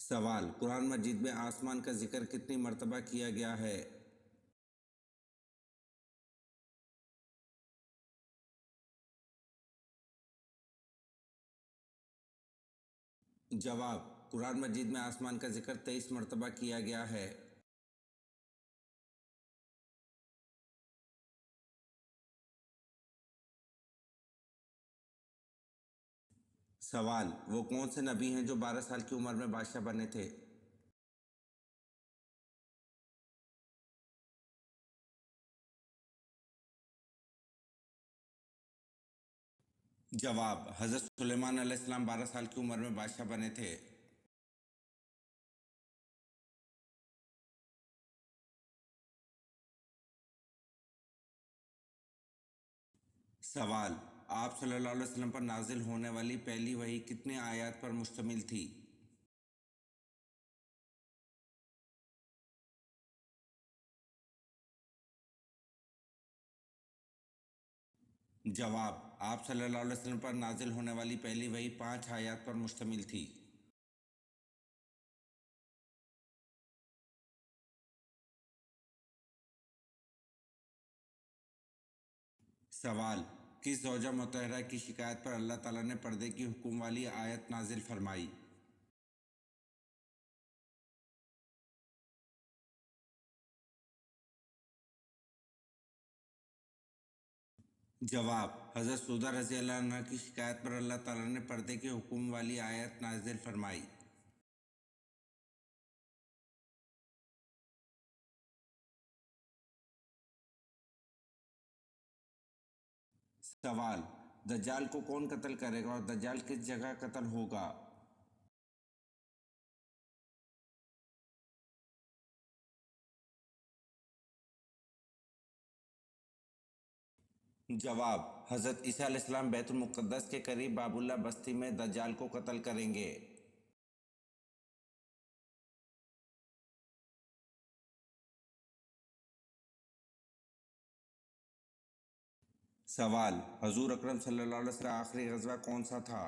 سوال: قرآن مجید میں آسمان کا ذکر کتنی مرتبہ کیا گیا ہے؟ جواب: قرآن مجید میں آسمان کا ذکر 23 مرتبہ کیا گیا ہے۔ سوال: وہ کون سے نبی ہیں جو 12 سال کی عمر میں بادشاہ بنے تھے؟ جواب: حضرت سلیمان علیہ السلام 12 سال کی عمر میں بادشاہ بنے تھے۔ سوال: آپ صلی اللہ علیہ وسلم پر نازل ہونے والی پہلی وحی کتنے آیات پر مشتمل تھی؟ جواب: آپ صلی اللہ علیہ وسلم پر نازل ہونے والی پہلی وحی 5 آیات پر مشتمل تھی۔ سوال: کس زوجہ مطہرہ کی شکایت پر اللہ تعالیٰ نے پردے کی حکم والی آیت نازل فرمائی؟ جواب: حضرت سودہ رضی اللہ عنہ کی شکایت پر اللہ تعالیٰ نے پردے کے حکم والی آیت نازل فرمائی۔ سوال: دجال کو کون قتل کرے گا اور دجال کس جگہ قتل ہوگا؟ جواب: حضرت عیسیٰ علیہ السلام بیت المقدس کے قریب باب اللہ بستی میں دجال کو قتل کریں گے۔ سوال: حضور اکرم صلی اللہ علیہ وسلم کا آخری غزوہ کون سا تھا؟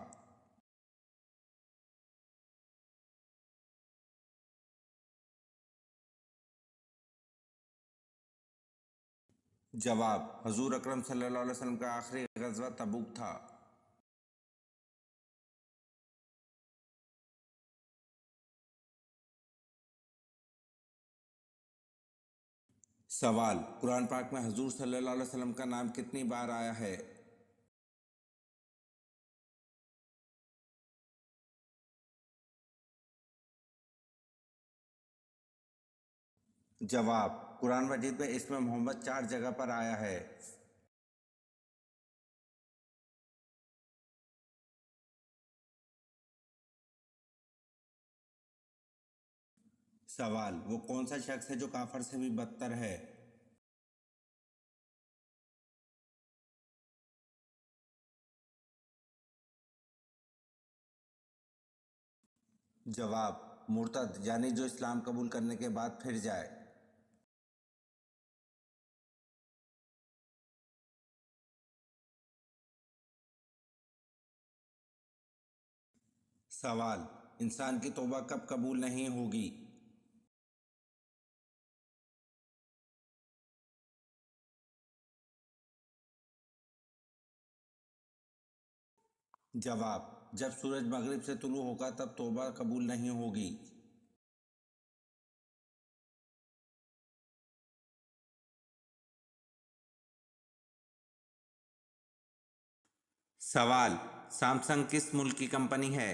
جواب: حضور اکرم صلی اللہ علیہ وسلم کا آخری غزوہ تبوک تھا۔ سوال: قرآن پاک میں حضور صلی اللہ علیہ وسلم کا نام کتنی بار آیا ہے؟ جواب: قرآن مجید میں اسم محمد 4 جگہ پر آیا ہے۔ سوال: وہ کون سا شخص ہے جو کافر سے بھی بدتر ہے؟ جواب: مرتد، یعنی جو اسلام قبول کرنے کے بعد پھر جائے۔ سوال: انسان کی توبہ کب قبول نہیں ہوگی؟ جواب: جب سورج مغرب سے طلوع ہوگا تب توبہ قبول نہیں ہوگی۔ سوال: سامسنگ کس ملک کی کمپنی ہے؟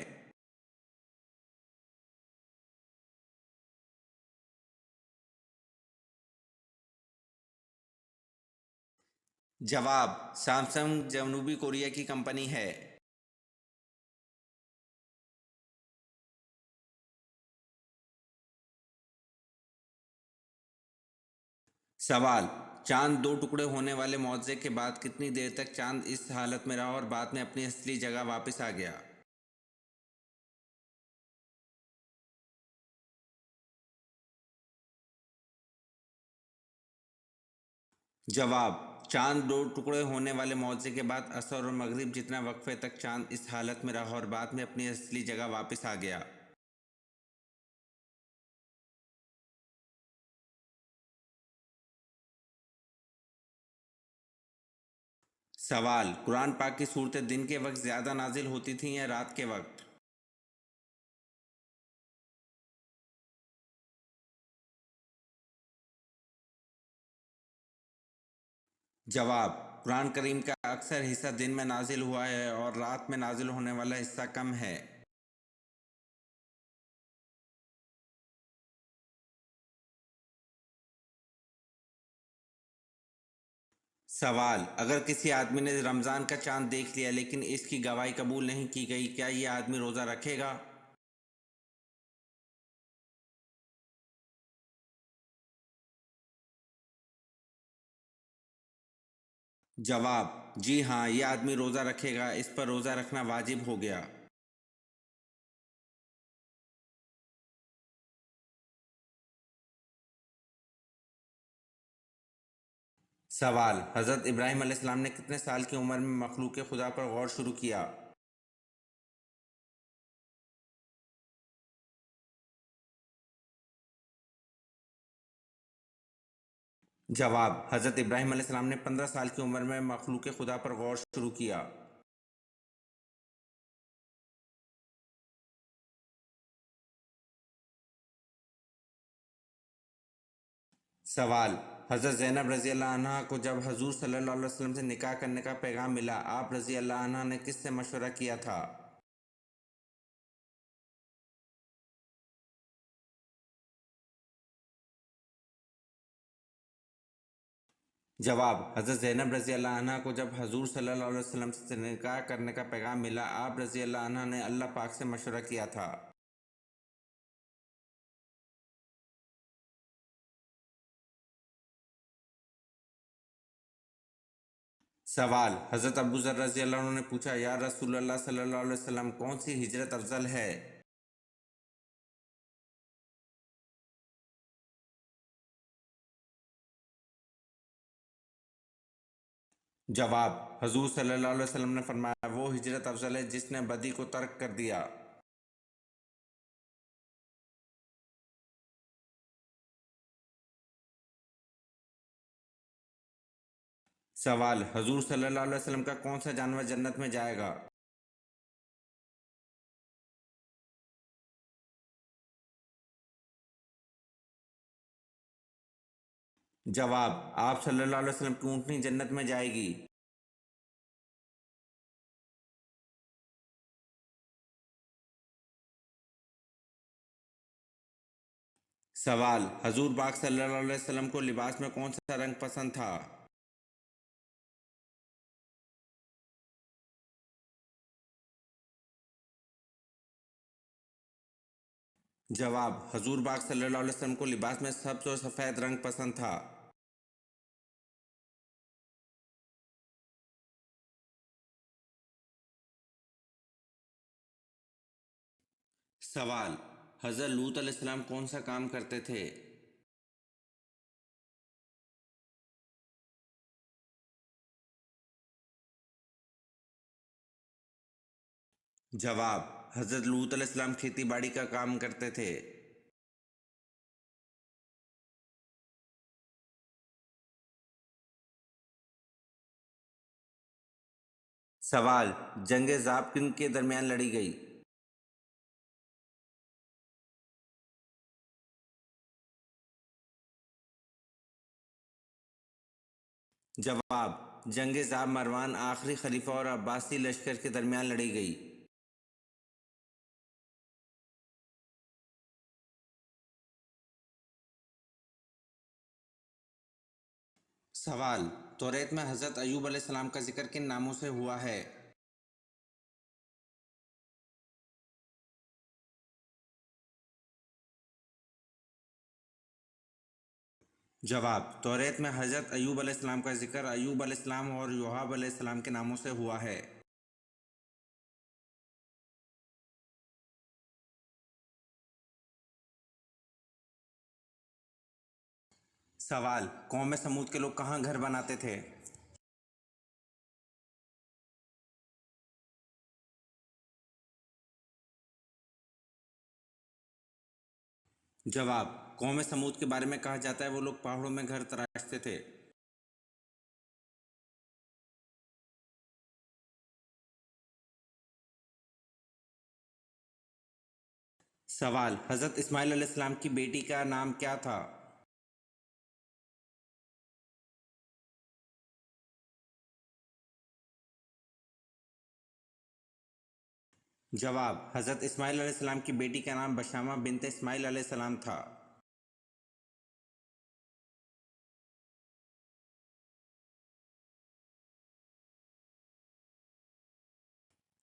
جواب: سامسنگ جنوبی کوریا کی کمپنی ہے۔ سوال: چاند 2 ٹکڑے ہونے والے معجزے کے بعد کتنی دیر تک چاند اس حالت میں رہا اور بعد میں اپنی اصلی جگہ واپس آ گیا؟ جواب: چاند 2 ٹکڑے ہونے والے معجزے کے بعد عصر اور مغرب جتنا وقفے تک چاند اس حالت میں رہا اور بعد میں اپنی اصلی جگہ واپس آ گیا۔ سوال: قرآن پاک کی صورتیں دن کے وقت زیادہ نازل ہوتی تھیں یا رات کے وقت؟ جواب: قرآن کریم کا اکثر حصہ دن میں نازل ہوا ہے اور رات میں نازل ہونے والا حصہ کم ہے۔ سوال: اگر کسی آدمی نے رمضان کا چاند دیکھ لیا لیکن اس کی گواہی قبول نہیں کی گئی، کیا یہ آدمی روزہ رکھے گا؟ جواب: جی ہاں، یہ آدمی روزہ رکھے گا، اس پر روزہ رکھنا واجب ہو گیا۔ سوال: حضرت ابراہیم علیہ السلام نے کتنے سال کی عمر میں مخلوق خدا پر غور شروع کیا؟ جواب: حضرت ابراہیم علیہ السلام نے 15 سال کی عمر میں مخلوق خدا پر غور شروع کیا۔ سوال: حضرت زینب رضی اللہ عنہ کو جب حضور صلی اللہ علیہ وسلم سے نکاح کرنے کا پیغام ملا، آپ رضی اللہ عنہ نے کس سے مشورہ کیا تھا؟ جواب: حضرت زینب رضی اللہ عنہ کو جب حضور صلی اللہ علیہ وسلم سے نکاح کرنے کا پیغام ملا، آپ رضی اللہ عنہ نے اللہ پاک سے مشورہ کیا تھا۔ سوال: حضرت ابو ذر رضی اللہ عنہ نے پوچھا، یا رسول اللہ صلی اللہ علیہ وسلم، کون سی ہجرت افضل ہے؟ جواب: حضور صلی اللہ علیہ وسلم نے فرمایا، وہ ہجرت افضل ہے جس نے بدی کو ترک کر دیا۔ سوال: حضور صلی اللہ علیہ وسلم کا کون سا جانور جنت میں جائے گا؟ جواب: آپ صلی اللہ علیہ وسلم کی اونٹنی جنت میں جائے گی۔ سوال: حضور پاک صلی اللہ علیہ وسلم کو لباس میں کون سا رنگ پسند تھا؟ جواب: حضور پاک صلی اللہ علیہ وسلم کو لباس میں سبز اور سفید رنگ پسند تھا۔ سوال: حضرت لوط علیہ السلام کون سا کام کرتے تھے؟ جواب: حضرت لوط علیہ السلام کھیتی باڑی کا کام کرتے تھے۔ سوال: جنگ ذاب کن کے درمیان لڑی گئی؟ جواب: جنگ ذاب مروان آخری خلیفہ اور عباسی لشکر کے درمیان لڑی گئی۔ سوال: توریت میں حضرت ایوب علیہ السلام کا ذکر کن ناموں سے ہوا ہے؟ جواب: توریت میں حضرت ایوب علیہ السلام کا ذکر ایوب علیہ السلام اور یوحب علیہ السلام کے ناموں سے ہوا ہے۔ سوال: قوم سمود کے لوگ کہاں گھر بناتے تھے؟ جواب: قوم سمود کے بارے میں کہا جاتا ہے وہ لوگ پہاڑوں میں گھر تراشتے تھے۔ سوال: حضرت اسماعیل علیہ السلام کی بیٹی کا نام کیا تھا؟ جواب: حضرت اسماعیل علیہ السلام کی بیٹی کا نام بشامہ بنت اسماعیل علیہ السلام تھا۔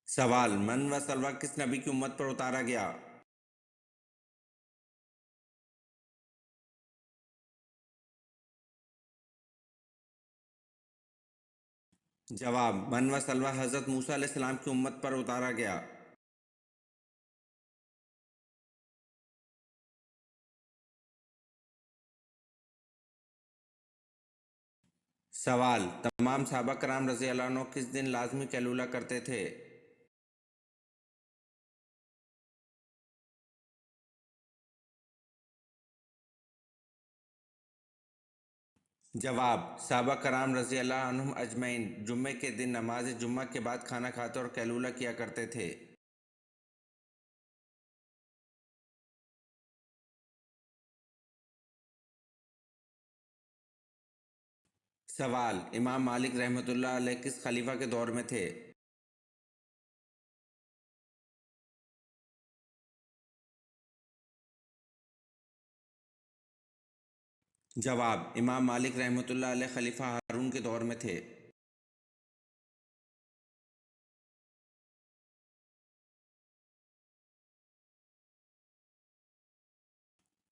سوال: من و سلویٰ کس نبی کی امت پر اتارا گیا؟ جواب: من و سلویٰ حضرت موسیٰ علیہ السلام کی امت پر اتارا گیا۔ سوال: تمام صحابہ کرام رضی اللہ عنہ کس دن لازمی قیلولہ کرتے تھے؟ جواب: صحابہ کرام رضی اللہ عنہم اجمعین جمعے کے دن نماز جمعہ کے بعد کھانا کھاتے اور قیلولہ کیا کرتے تھے۔ سوال: امام مالک رحمۃ اللہ علیہ کس خلیفہ کے دور میں تھے؟ جواب: امام مالک رحمۃ اللہ علیہ خلیفہ ہارون کے دور میں تھے۔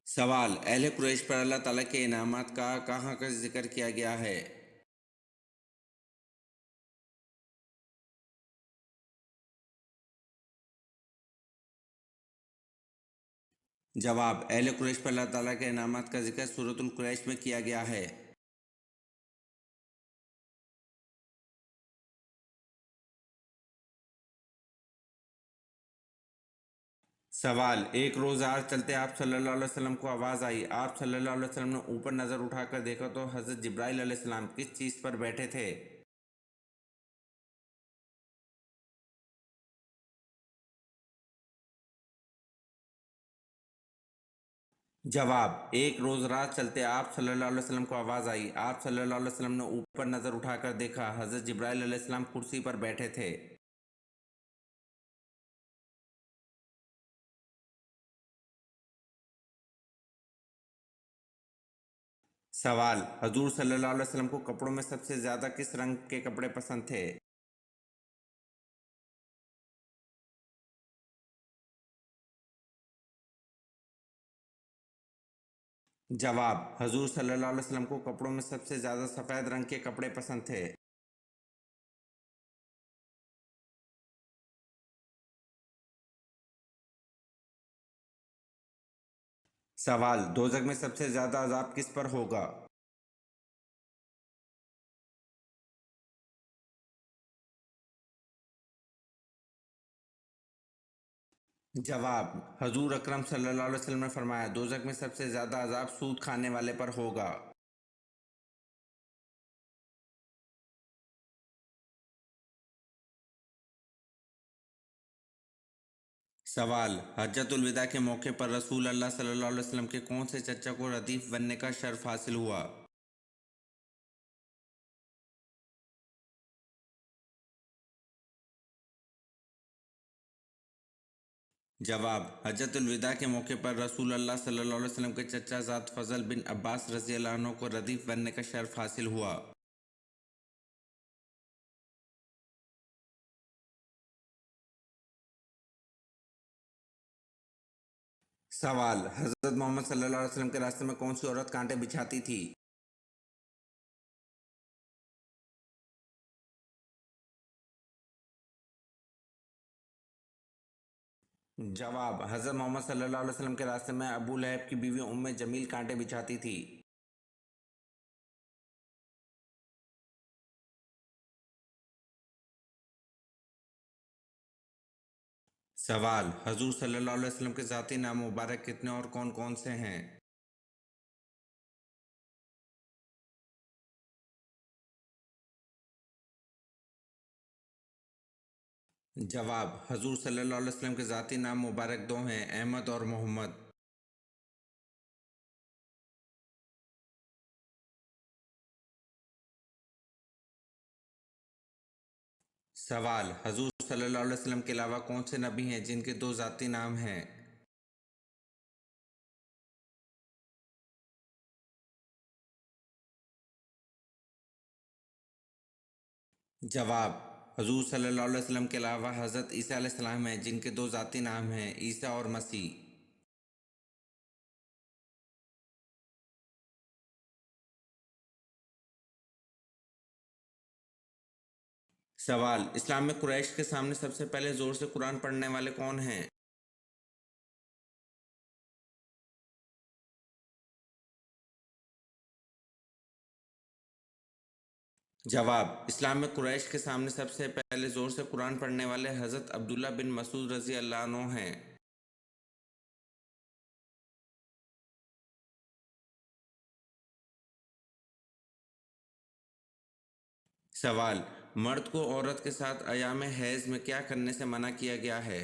سوال: اہل قریش پر اللہ تعالیٰ کے انعامات کا کہاں کا ذکر کیا گیا ہے؟ جواب: اہل قریش پر اللہ تعالیٰ کے انعامات کا ذکر سورۃ القریش میں کیا گیا ہے۔ سوال: ایک روز راہ چلتے آپ صلی اللہ علیہ وسلم کو آواز آئی، آپ صلی اللہ علیہ وسلم نے اوپر نظر اٹھا کر دیکھا تو حضرت جبرائیل علیہ السلام کس چیز پر بیٹھے تھے؟ جواب: ایک روز رات چلتے آپ صلی اللہ علیہ وسلم کو آواز آئی، آپ صلی اللہ علیہ وسلم نے اوپر نظر اٹھا کر دیکھا، حضرت جبرائیل علیہ السلام کرسی پر بیٹھے تھے۔ سوال: حضور صلی اللہ علیہ وسلم کو کپڑوں میں سب سے زیادہ کس رنگ کے کپڑے پسند تھے؟ جواب: حضور صلی اللہ علیہ وسلم کو کپڑوں میں سب سے زیادہ سفید رنگ کے کپڑے پسند تھے۔ سوال: دوزخ میں سب سے زیادہ عذاب کس پر ہوگا؟ جواب: حضور اکرم صلی اللہ علیہ وسلم نے فرمایا، دوزخ میں سب سے زیادہ عذاب سود کھانے والے پر ہوگا۔ سوال: حجۃ الوداع کے موقع پر رسول اللہ صلی اللہ علیہ وسلم کے کون سے چچا کو ردیف بننے کا شرف حاصل ہوا؟ جواب: حجۃ الوداع کے موقع پر رسول اللہ صلی اللہ علیہ وسلم کے چچا زاد فضل بن عباس رضی اللہ عنہ کو ردیف بننے کا شرف حاصل ہوا۔ سوال: حضرت محمد صلی اللہ علیہ وسلم کے راستے میں کون سی عورت کانٹے بچھاتی تھی؟ جواب: حضرت محمد صلی اللہ علیہ وسلم کے راستے میں ابو لہب کی بیوی ام جمیل کانٹے بچھاتی تھی۔ سوال: حضور صلی اللہ علیہ وسلم کے ذاتی نام مبارک کتنے اور کون کون سے ہیں؟ جواب: حضور صلی اللہ علیہ وسلم کے ذاتی نام مبارک دو ہیں، احمد اور محمد۔ سوال: حضور صلی اللہ علیہ وسلم کے علاوہ کون سے نبی ہیں جن کے دو ذاتی نام ہیں؟ جواب: حضور صلی اللہ علیہ وسلم کے علاوہ حضرت عیسیٰ علیہ السلام ہیں جن کے دو ذاتی نام ہیں، عیسیٰ اور مسیح۔ سوال: اسلام میں قریش کے سامنے سب سے پہلے زور سے قرآن پڑھنے والے کون ہیں؟ جواب: اسلام میں قریش کے سامنے سب سے پہلے زور سے قرآن پڑھنے والے حضرت عبداللہ بن مسعود رضی اللہ عنہ ہیں۔ سوال: مرد کو عورت کے ساتھ ایام حیض میں کیا کرنے سے منع کیا گیا ہے؟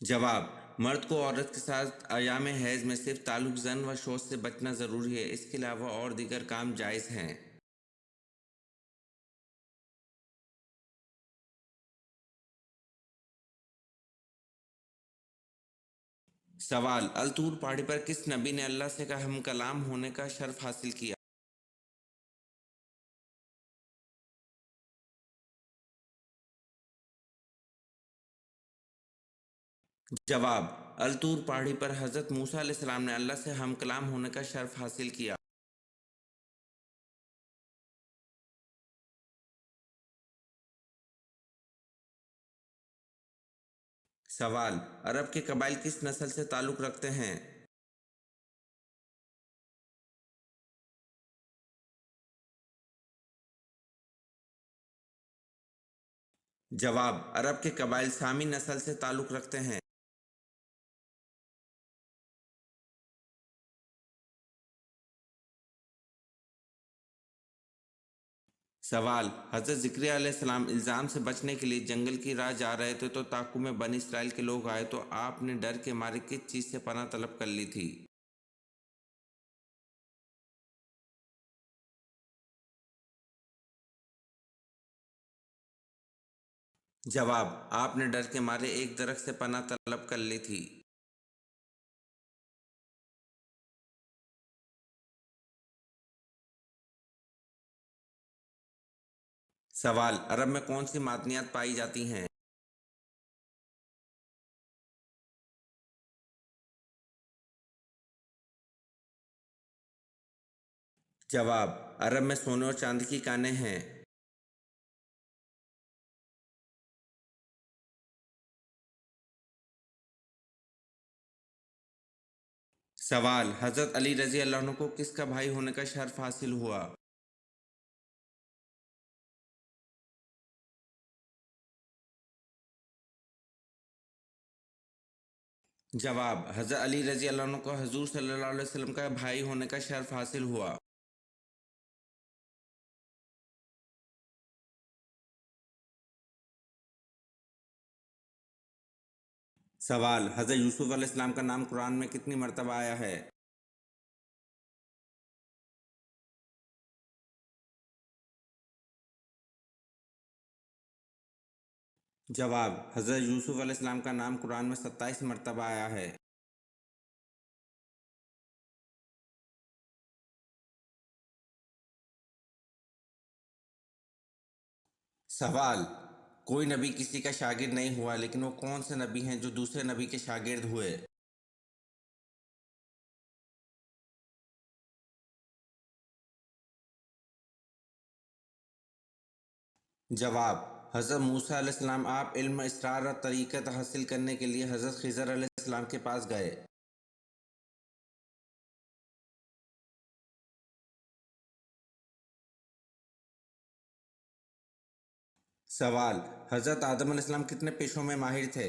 جواب: مرد کو عورت کے ساتھ ایام حیض میں صرف تعلق زن و شوہر سے بچنا ضروری ہے، اس کے علاوہ اور دیگر کام جائز ہیں۔ سوال: الطور پہاڑی پر کس نبی نے اللہ سے ہم کلام ہونے کا شرف حاصل کیا؟ جواب: الطور پہاڑی پر حضرت موسیٰ علیہ السلام نے اللہ سے ہم کلام ہونے کا شرف حاصل کیا۔ سوال: عرب کے قبائل کس نسل سے تعلق رکھتے ہیں؟ جواب: عرب کے قبائل سامی نسل سے تعلق رکھتے ہیں۔ سوال: حضرت زکریا علیہ السلام الزام سے بچنے کے لیے جنگل کی راہ جا رہے تھے تو تعاقب میں بنی اسرائیل کے لوگ آئے تو آپ نے ڈر کے مارے کس چیز سے پناہ طلب کر لی تھی؟ جواب: آپ نے ڈر کے مارے ایک درخت سے پناہ طلب کر لی تھی۔ سوال: عرب میں کون سی معدنیات پائی جاتی ہیں؟ جواب: عرب میں سونے اور چاندی کی کانیں ہیں۔ سوال: حضرت علی رضی اللہ عنہ کو کس کا بھائی ہونے کا شرف حاصل ہوا؟ جواب: حضرت علی رضی اللہ عنہ کو حضور صلی اللہ علیہ وسلم کا بھائی ہونے کا شرف حاصل ہوا۔ سوال: حضرت یوسف علیہ السلام کا نام قرآن میں کتنی مرتبہ آیا ہے؟ جواب: حضرت یوسف علیہ السلام کا نام قرآن میں 27 مرتبہ آیا ہے۔ سوال: کوئی نبی کسی کا شاگرد نہیں ہوا لیکن وہ کون سے نبی ہیں جو دوسرے نبی کے شاگرد ہوئے؟ جواب: حضرت موسیٰ علیہ السلام آپ علم اسرار اور طریقت حاصل کرنے کے لیے حضرت خضر علیہ السلام کے پاس گئے۔ سوال: حضرت آدم علیہ السلام کتنے پیشوں میں ماہر تھے؟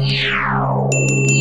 Meow.